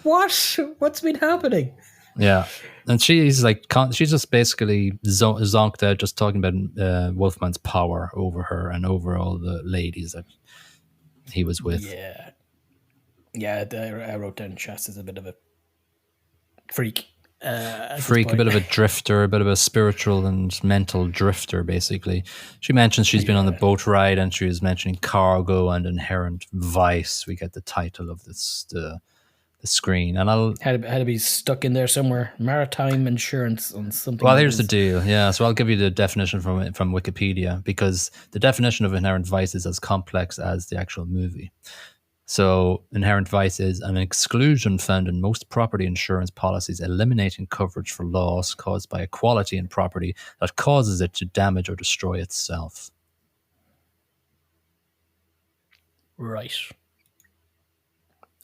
What's been happening? Yeah. And she's like, she's just basically zonked out, just talking about Wolfman's power over her and over all the ladies that he was with. Yeah. I wrote down Shasta's a bit of a freak. A bit of a drifter, a bit of a spiritual and mental drifter, basically. She mentions she's been on the boat ride and she was mentioning cargo and inherent vice. We get the title of this, the screen. And had to be stuck in there somewhere. Maritime insurance on something. Well, here's the deal. Yeah, so I'll give you the definition from Wikipedia, because the definition of inherent vice is as complex as the actual movie. So inherent vice is an exclusion found in most property insurance policies, eliminating coverage for loss caused by a quality in property that causes it to damage or destroy itself. Right.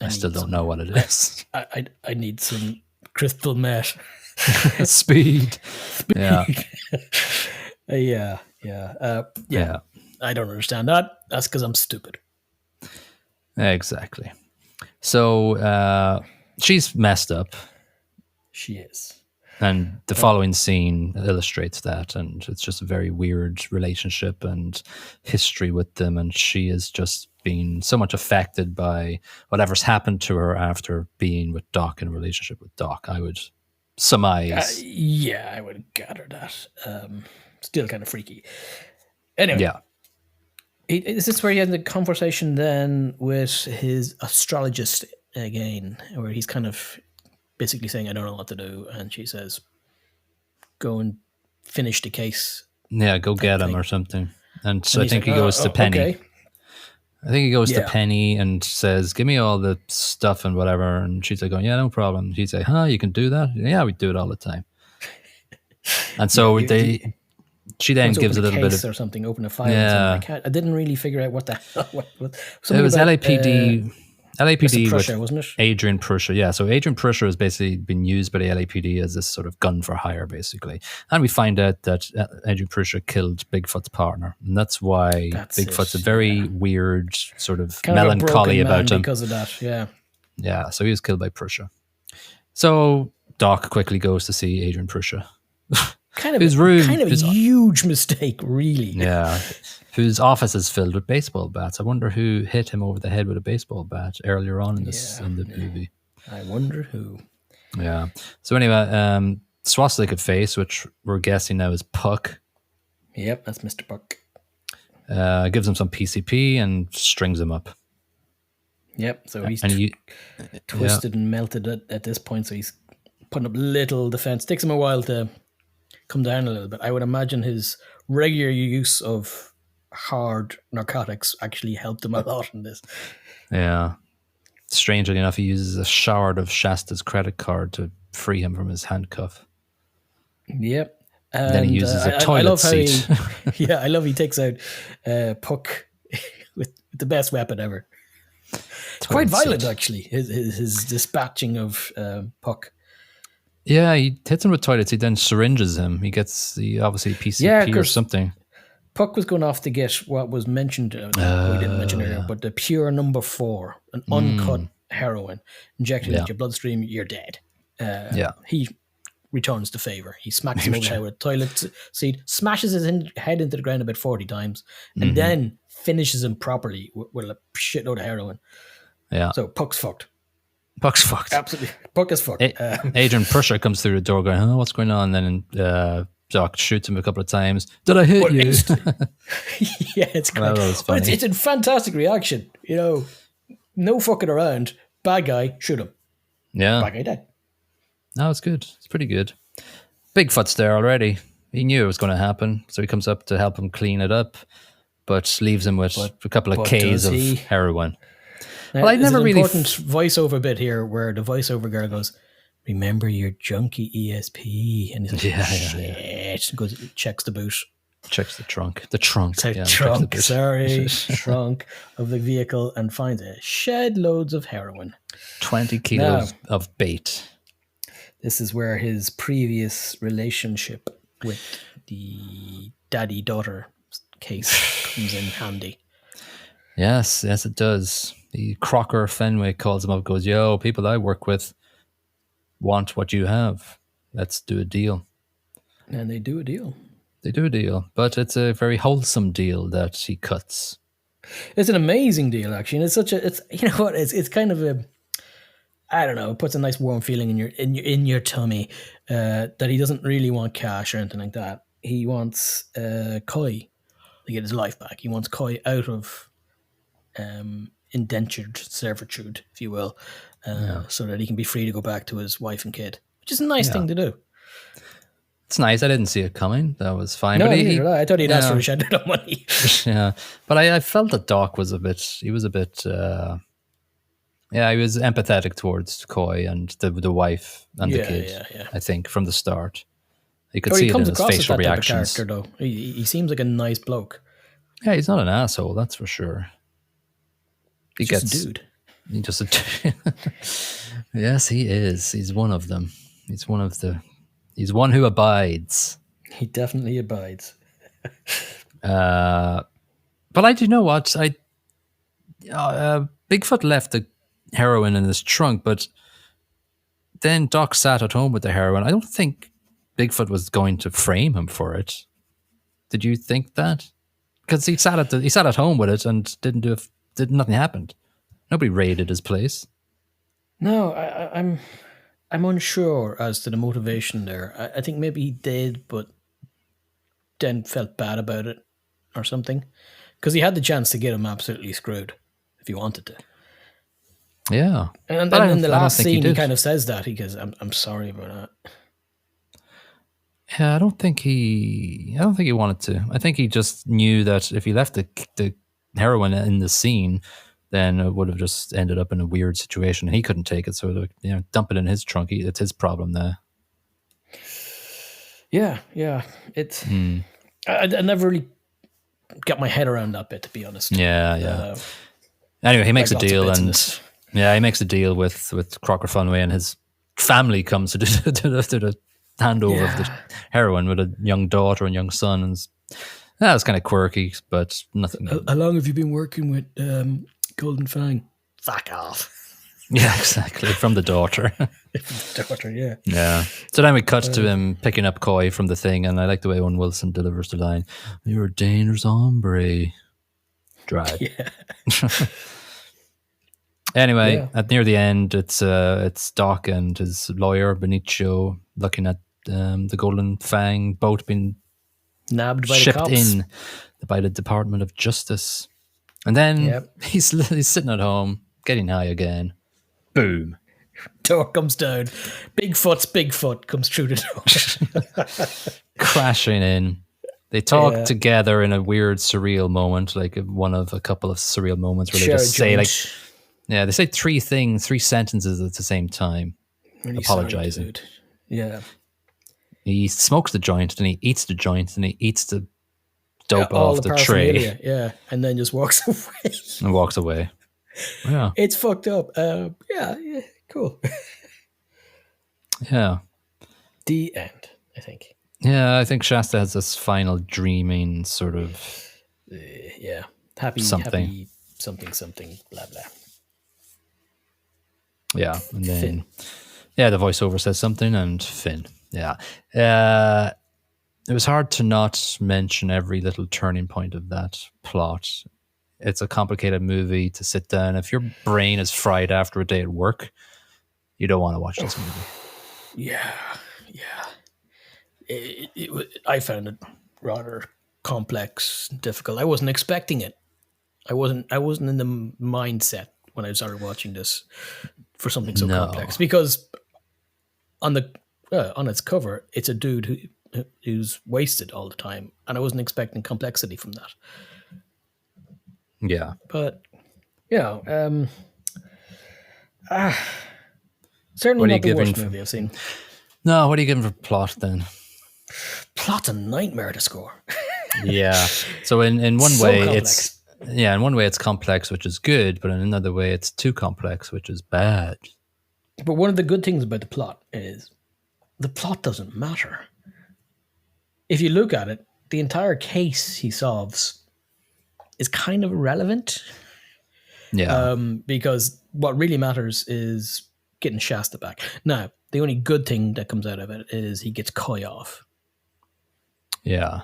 I still don't know what it is. I need some crystal meth. Speed. Yeah. Yeah. I don't understand that. That's because I'm stupid. Exactly. So she's messed up. She is. And the following scene illustrates that. And it's just a very weird relationship and history with them. And she is just been so much affected by whatever's happened to her after being with Doc, in a relationship with Doc, I would surmise. I would gather that. Still kind of freaky. Anyway. Yeah. Is this where he had the conversation then with his astrologist again, where he's kind of basically saying, I don't know what to do, and she says, go and finish the case. Yeah, go get him or something. And so I think he goes to Penny. Okay. I think he goes to Yeah. Penny and says, "Give me all the stuff and whatever." And she's like, "Oh yeah, no problem." She'd say, "Huh, you can do that?" Yeah, we do it all the time. And Yeah, so she he then wants to gives open a a little bit case of or something, open a file or something. yeah. I didn't really figure out what the hell. What It something was about LAPD, Mr. LAPD with Prussia, wasn't it? Adrian Prussia. Yeah, so Adrian Prussia has basically been used by the LAPD as this sort of gun for hire, basically. And we find out that Adrian Prussia killed Bigfoot's partner, and that's why That's Bigfoot's a it. Yeah. very weird sort of Kind of a melancholy broken man about him. because of that. Yeah. Yeah, so he was killed by Prussia. So Doc quickly goes to see Adrian Prussia. Kind of a his huge mistake, really. yeah, whose office is filled with baseball bats. I wonder who hit him over the head with a baseball bat earlier on in this in the movie. I wonder who. Yeah. So anyway, swastika face, which we're guessing now is Puck, Yep, that's Mr. Buck. gives him some PCP and strings him up. Yep, so he's And twisted and melted at this point, so he's putting up little defense. Takes him a while to come down a little bit. I would imagine his regular use of hard narcotics actually helped him a lot in this. yeah. Strangely enough, he uses a shard of Shasta's credit card to free him from his handcuff. Yep. And then he uses a toilet I love seat. I love he takes out Puck with the best weapon ever. It's quite violent, actually. His dispatching of Puck. Yeah, he hits him with toilet seat, then syringes him. He gets the obviously PCP or something. Puck was going off to get what was mentioned, we didn't mention earlier, but the pure number 4, an uncut heroin injected into your bloodstream, you're dead. He returns the favor. He smacks him over the head with a toilet seat, smashes his head into the ground about 40 times, and then finishes him properly with a shitload of heroin. Yeah. So Puck's fucked. Puck's fucked. Absolutely. Puck is fucked. Adrian Prussia comes through the door going, "Oh, what's going on?" And then Doc shoots him a couple of times. "Did I hit you?" Yeah, it's great. But it's a fantastic reaction. You know, no fucking around. Bad guy, shoot him. Yeah. Bad guy dead. No, it's good. It's pretty good. Bigfoot's there already. He knew it was going to happen, so he comes up to help him clean it up, but leaves him with a couple of Ks of heroin. Now, well, I never really important voiceover bit here where the voiceover girl goes, "Remember your junkie ESP," and he's like, "Shit." Goes, checks the boot, checks the trunk, trunk of the vehicle, and finds a shed loads of heroin, 20 kilos of bait. This is where his previous relationship with the daddy-daughter case comes in handy. Yes, it does. The Crocker Fenway calls him up, goes, "Yo, people I work with want what you have. Let's do a deal." And they do a deal. But it's a very wholesome deal that he cuts. It's an amazing deal, actually. And it's you know what, it's kind of a, I don't know, it puts a nice warm feeling in your tummy that he doesn't really want cash or anything like that. He wants Coy to get his life back. He wants Coy out of indentured servitude, if you will, so that he can be free to go back to his wife and kid, which is a nice thing to do. It's nice. I didn't see it coming. That was fine. No, but I thought he'd asked for a shed of money. Yeah, but I felt that Doc was a bit. He was a bit. He was empathetic towards Coy and the wife and the kid. Yeah. I think from the start, you could see it in his facial reactions. Though he seems like a nice bloke. Yeah, he's not an asshole. That's for sure. He's just a dude. He's just a dude. Yes, he is. He's one of them. He's one who abides. He definitely abides. But I do know what Bigfoot left the heroin in his trunk, but then Doc sat at home with the heroin. I don't think Bigfoot was going to frame him for it. Did you think that? Because he sat at home with it and nothing happened. Nobody raided his place. No, I'm unsure as to the motivation there. I think maybe he did, but then felt bad about it or something. Because he had the chance to get him absolutely screwed if he wanted to. Yeah. And then in the last scene, he kind of says that. He goes, I'm sorry about that. Yeah, I don't think he wanted to. I think he just knew that if he left the heroin in the scene, then it would have just ended up in a weird situation. He couldn't take it, so dump it in his trunk. It's his problem there. Yeah. It's I never really got my head around that bit, to be honest. Yeah. Anyway, he makes a deal, and he makes a deal with Crocker Funway, and his family comes to the handover of the heroin with a young daughter and young son, and that's kind of quirky, but nothing. How long have you been working with Golden Fang? Fuck off. Yeah, exactly. From the daughter. Yeah. So then we cut to him picking up Coy from the thing, and I like the way Owen Wilson delivers the line, "You're a dangerous hombre." Dry. Yeah. Anyway, at near the end, it's Doc and his lawyer Benicio looking at the Golden Fang boat being nabbed by shipped the cops. in by the Department of Justice, and then he's sitting at home getting high again. Boom. Door comes down. Bigfoot comes through the door. Crashing in. They talk together in a weird, surreal moment, like one of a couple of surreal moments where they just say they say three sentences at the same time, really apologizing. Yeah. He smokes the joint, and he eats the joint, and he eats the dope off the tray. Yeah, and then just walks away. And walks away. Yeah. It's fucked up. Yeah, cool. Yeah. The end, I think. Yeah, I think Shasta has this final dreaming sort of... Happy something, blah, blah. Yeah, and then... Finn. Yeah, the voiceover says something, and Finn. Yeah. It was hard to not mention every little turning point of that plot. It's a complicated movie to sit down. If your brain is fried after a day at work, you don't want to watch this movie. Yeah. I found it rather complex, difficult. I wasn't expecting it. I wasn't in the mindset when I started watching this for something so complex, because on its cover, it's a dude who's wasted all the time, and I wasn't expecting complexity from that. Yeah, but certainly not the worst movie I've seen. No, what are you giving for plot then? Plot's a nightmare to score. Yeah. So in one way complex. In one way it's complex, which is good, but in another way it's too complex, which is bad. But one of the good things about the plot is the plot doesn't matter. If you look at it, the entire case he solves is kind of irrelevant. Yeah. Because what really matters is getting Shasta back. Now, the only good thing that comes out of it is he gets Coy off. Yeah.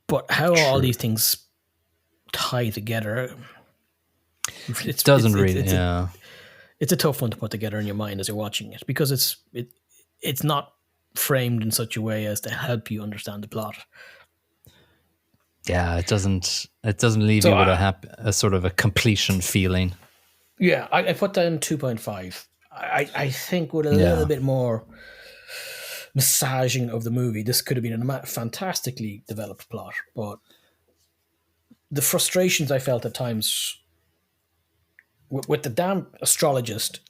But how all these things tie together, it doesn't really. It's a tough one to put together in your mind as you're watching it, because it's not framed in such a way as to help you understand the plot. Yeah, it doesn't leave you with a sort of a completion feeling. Yeah, I put down 2.5. I think with a little bit more massaging of the movie, this could have been a fantastically developed plot, but the frustrations I felt at times with the damn astrologist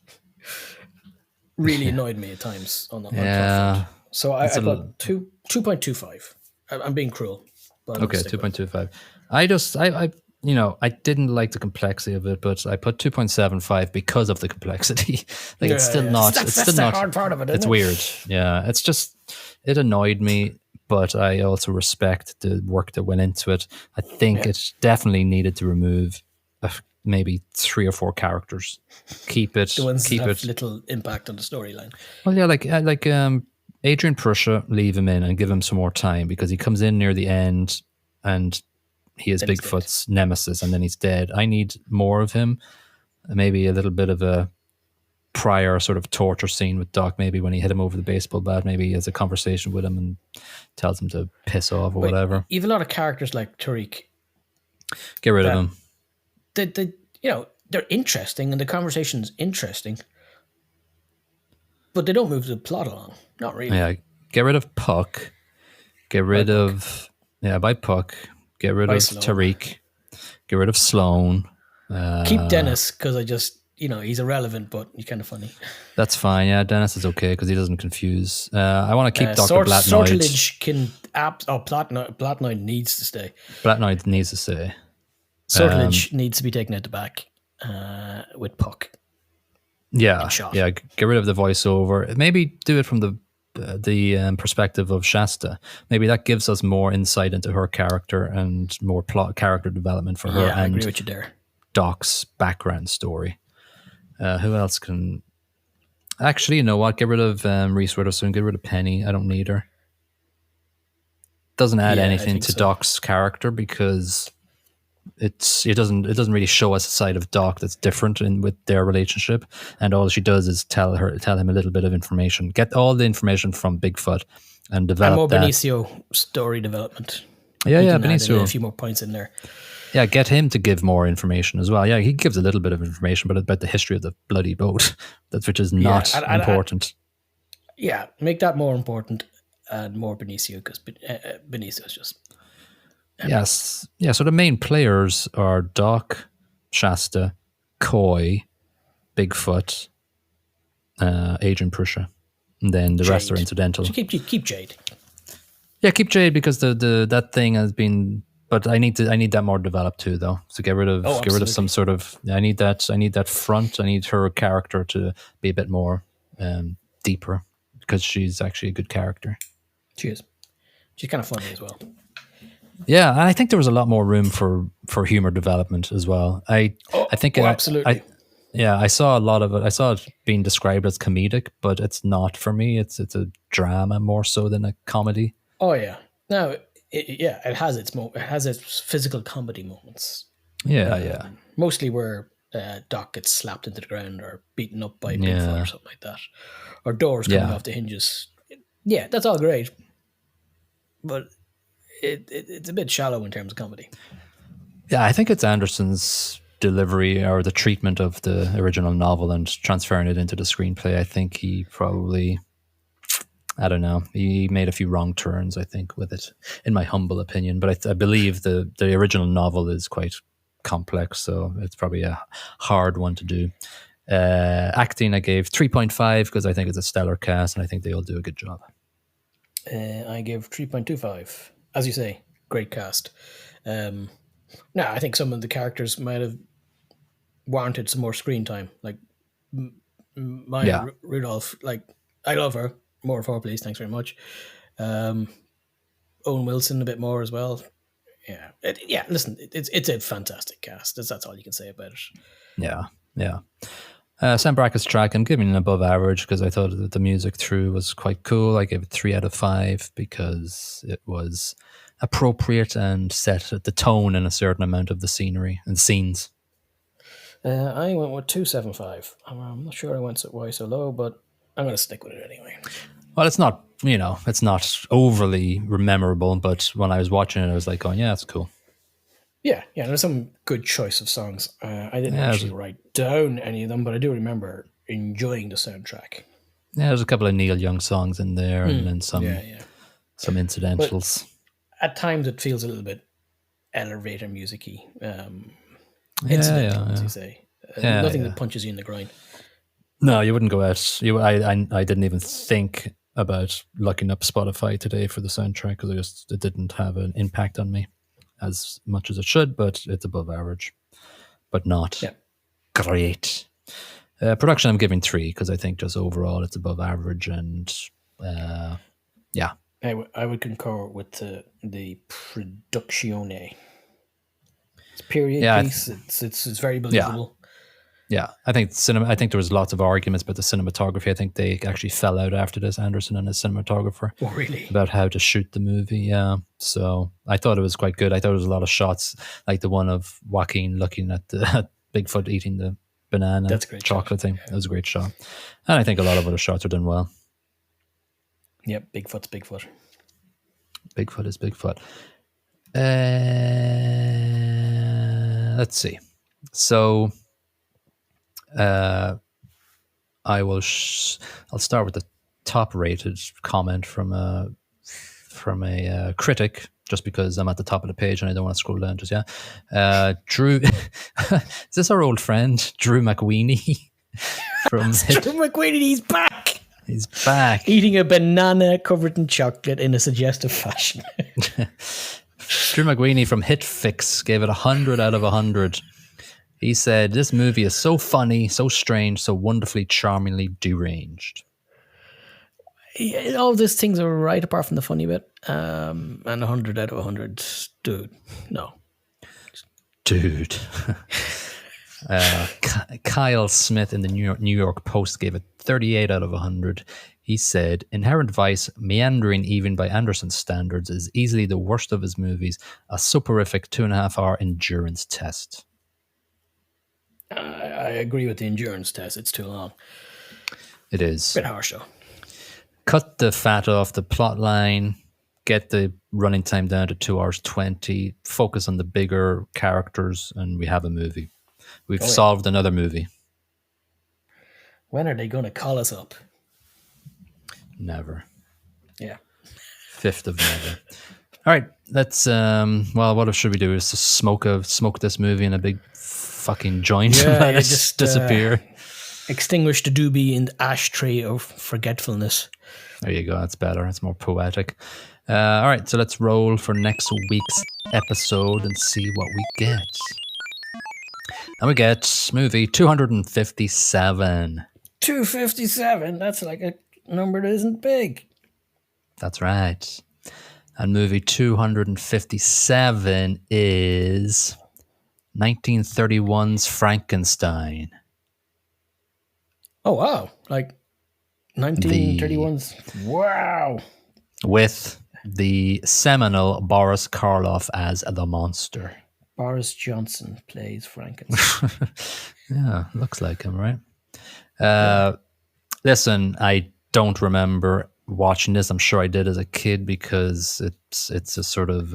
really annoyed me at times on plot. So I put 2.25. I'm being cruel. But okay, 2.25. I didn't like the complexity of it, but I put 2.75 because of the complexity. It's still not. That's the hard part of it. It's weird. Yeah, it's just it annoyed me, but I also respect the work that went into it. I think it definitely needed to remove maybe 3 or 4 characters. Keep it. The ones that have little impact on the storyline. Well, yeah, like Adrian Prussia, leave him in and give him some more time, because he comes in near the end and he is Bigfoot's nemesis, and then he's dead. I need more of him. Maybe a little bit of a prior sort of torture scene with Doc, maybe when he hit him over the baseball bat, maybe he has a conversation with him and tells him to piss off or whatever. Even a lot of characters like Tariq. Get rid of him. They're interesting and the conversation's interesting, but they don't move the plot along. Not really. Yeah, get rid of Puck. Get rid of... Yeah, by Puck. Get rid of Tariq. Get rid of Sloane. Keep Dennis, because I just, he's irrelevant, but he's kind of funny. That's fine. Yeah, Dennis is okay because he doesn't confuse. I want to keep Dr. Blatnoid. Sortilege can... Blatnoid needs to stay. Blatnoid needs to stay. Sortilege needs to be taken out the back with Puck. Yeah, get rid of the voiceover. Maybe do it from the perspective of Shasta. Maybe that gives us more insight into her character and more character development for her. Yeah, I agree with you there. Doc's background story. Who else can... Actually, you know what? Get rid of Reese Witherspoon. Get rid of Penny. I don't need her. Doesn't add anything to Doc's character because it doesn't really show us a side of Doc that's different with their relationship, and all she does is tell him a little bit of information. Get all the information from Bigfoot and develop and more that. Benicio story development. Yeah, Benicio. A few more points in there. Yeah, get him to give more information as well. Yeah, he gives a little bit of information, but about the history of the bloody boat, which is not important. Make that more important and more Benicio, because Benicio is just... Yes. Yeah, so the main players are Doc, Shasta, Coy, Bigfoot, Agent Prussia, and then the Jade. rest are incidental. So keep Jade. Yeah, keep Jade because that thing has been... But I need that more developed too, though. So get rid of some sort of... I need that front. I need her character to be a bit more deeper because she's actually a good character. She is. She's kind of funny as well. Yeah, and I think there was a lot more room for humor development as well. I think absolutely. I saw a lot of it. I saw it being described as comedic, but it's not for me. It's a drama more so than a comedy. Oh yeah. No, it has its physical comedy moments. Yeah. Mostly where Doc gets slapped into the ground or beaten up by Bigfoot or something like that, or doors coming off the hinges. Yeah, that's all great, but it's a bit shallow in terms of comedy. Yeah, I think it's Anderson's delivery or the treatment of the original novel and transferring it into the screenplay. I think he probably, I don't know, he made a few wrong turns, I think, with it, in my humble opinion. But I believe the original novel is quite complex, so it's probably a hard one to do. Acting, I gave 3.5 because I think it's a stellar cast and I think they all do a good job. I gave 3.25. As you say, great cast. I think some of the characters might have warranted some more screen time. Like Rudolph, like, I love her. More of her, please. Thanks very much. Owen Wilson a bit more as well. Yeah. Listen, it's a fantastic cast. That's all you can say about it. Yeah. Sam Brackett's track, I'm giving an above average because I thought that the music through was quite cool. I gave it 3 out of 5 because it was appropriate and set the tone in a certain amount of the scenery and scenes. I went with 2.75. I'm not sure I went why so low, but I'm going to stick with it anyway. Well, it's not, it's not overly memorable, but when I was watching it, I was like, oh yeah, that's cool. Yeah, there's some good choice of songs. I didn't actually write down any of them, but I do remember enjoying the soundtrack. Yeah, there's a couple of Neil Young songs in there, and then some incidentals. But at times, it feels a little bit elevator music-y. Incidental, as you say. Nothing that punches you in the groin. No, you wouldn't go out. I didn't even think about looking up Spotify today for the soundtrack because it didn't have an impact on me as much as it should, but it's above average, but not great. Production, I'm giving 3 because I think just overall it's above average, and I would concur with the produzione. It's period piece. It's very believable. Yeah, I think there was lots of arguments about the cinematography. I think they actually fell out after this, Anderson and his cinematographer. Oh, really? About how to shoot the movie, yeah. So I thought it was quite good. I thought there was a lot of shots, like the one of Joaquin looking at Bigfoot eating the banana. That's a great chocolate shot. thing. That was a great shot. And I think a lot of other shots are done well. Yep, Bigfoot's Bigfoot. Bigfoot is Bigfoot. Let's see. So... I'll start with the top-rated comment from a critic just because I'm at the top of the page and I don't want to scroll down just yet. Drew, is this our old friend, Drew McWeeny? Drew McWeeny, he's back! He's back. Eating a banana covered in chocolate in a suggestive fashion. Drew McWeeny from Hit Fix gave it 100 out of 100. He said, this movie is so funny, so strange, so wonderfully, charmingly deranged. All these things are right apart from the funny bit. And 100 out of 100, dude, no. Dude. Kyle Smith in the New York Post gave it 38 out of 100. He said, Inherent Vice, meandering even by Anderson's standards, is easily the worst of his movies, a soporific 2.5-hour endurance test. I agree with the endurance test. It's too long. It is. A bit harsh, though. Cut the fat off the plot line, get the running time down to 2 hours 20, focus on the bigger characters, and we have a movie. We've solved another movie. When are they going to call us up? Never. Yeah. 5th of never. All right, let's, what should we do? Is to smoke this movie in a big fucking joint and let us just disappear. Extinguish the doobie in the ashtray of forgetfulness. There you go. That's better. It's more poetic. All right, so let's roll for next week's episode and see what we get. And we get movie 257. 257? That's like a number that isn't big. That's right. And movie 257 is 1931's Frankenstein. Oh, wow. Like 1931's. Wow. With the seminal Boris Karloff as the monster. Boris Johnson plays Frankenstein. Yeah, looks like him, right? Listen, I don't remember watching this. I'm sure I did as a kid because it's a sort of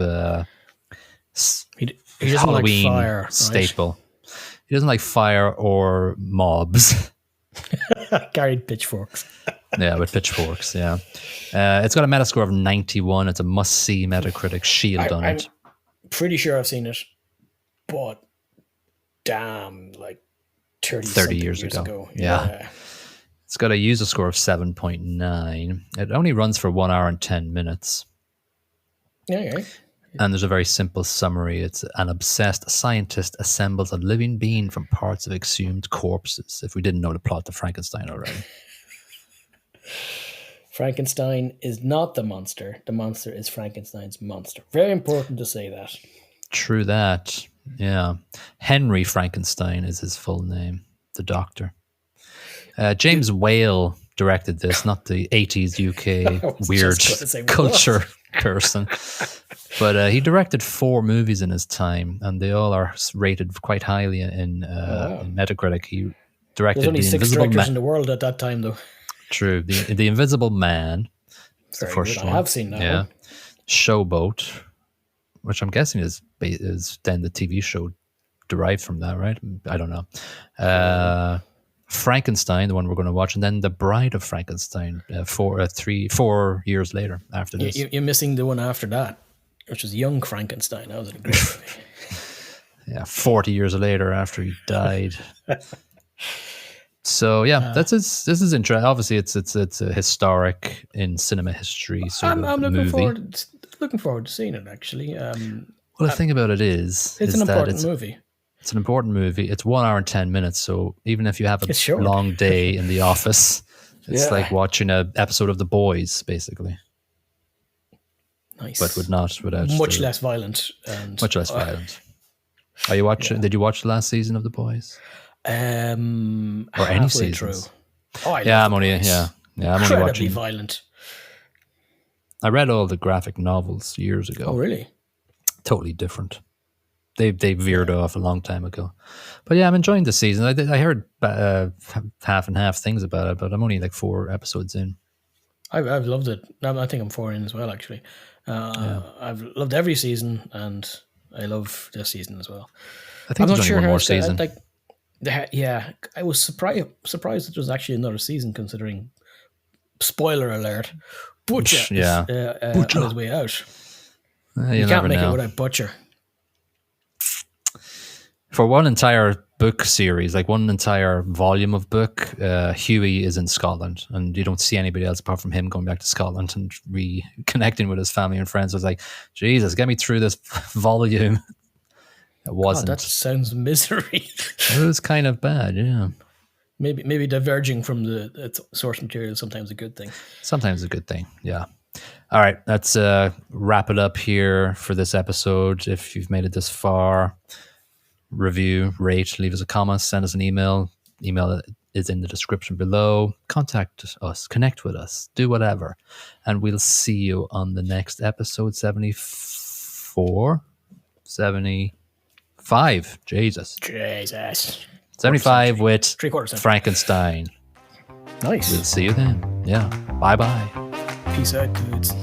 he doesn't Halloween like fire, staple. Right? He doesn't like fire or mobs. Carried pitchforks. Yeah, with pitchforks, yeah. It's got a Metascore of 91. It's a must-see Metacritic shield on it. I'm pretty sure I've seen it, but damn, like 30 years ago. Yeah. It's got a user score of 7.9. It only runs for 1 hour and 10 minutes. Okay. And there's a very simple summary. It's an obsessed scientist assembles a living being from parts of exhumed corpses. If we didn't know the plot to Frankenstein already. Frankenstein is not the monster. The monster is Frankenstein's monster. Very important to say that. True that. Yeah. Henry Frankenstein is his full name. The doctor. James Whale directed this, not the 80s UK weird culture person. But he directed 4 movies in his time, and they all are rated quite highly in Metacritic. He directed There's only The 6 Invisible directors Man. in the world at that time, though. True. The Invisible Man. The first good. one. I have seen that one. Yeah. Showboat, which I'm guessing is then the TV show derived from that, right? I don't know. Frankenstein, the one we're going to watch, and then The Bride of Frankenstein 4 years later after this. You're missing the one after that, which was Young Frankenstein. That was a great movie. Yeah, 40 years later after he died. So yeah, this is interesting. Obviously, it's a historic in cinema history sort of I'm looking movie. looking forward to seeing it. Actually, well, the thing about it is it's an important movie. It's an important movie. It's 1 hour and 10 minutes. So even if you have a long day in the office, it's like watching an episode of The Boys, basically. Nice, but without much less violent. Much less violent. Are you watching? Yeah. Did you watch the last season of The Boys? Or any seasons? Oh, I'm only watching. Violent. I read all the graphic novels years ago. Oh, really? Totally different. They veered off a long time ago. But yeah, I'm enjoying the season. I heard half and half things about it, but I'm only like 4 episodes in. I've loved it. I think I'm 4 in as well, actually. I've loved every season, and I love this season as well. I think there's only one more season. I was surprised that there was actually another season, considering, spoiler alert, Butcher is on his way out. You can't make it without Butcher. For one entire book series, like one entire volume of book, Huey is in Scotland, and you don't see anybody else apart from him going back to Scotland and reconnecting with his family and friends. I was like, Jesus, get me through this volume. It wasn't. God, that sounds misery. It was kind of bad, yeah. Maybe diverging from the source material is sometimes a good thing. Sometimes a good thing, yeah. All right, let's wrap it up here for this episode. If you've made it this far, review, rate, leave us a comment, send us an email. Email is in the description below. Contact us, connect with us, do whatever. And we'll see you on the next episode, 74? 75. Jesus. 75 with Frankenstein. Nice. We'll see you then. Yeah. Bye-bye. Peace out, dudes.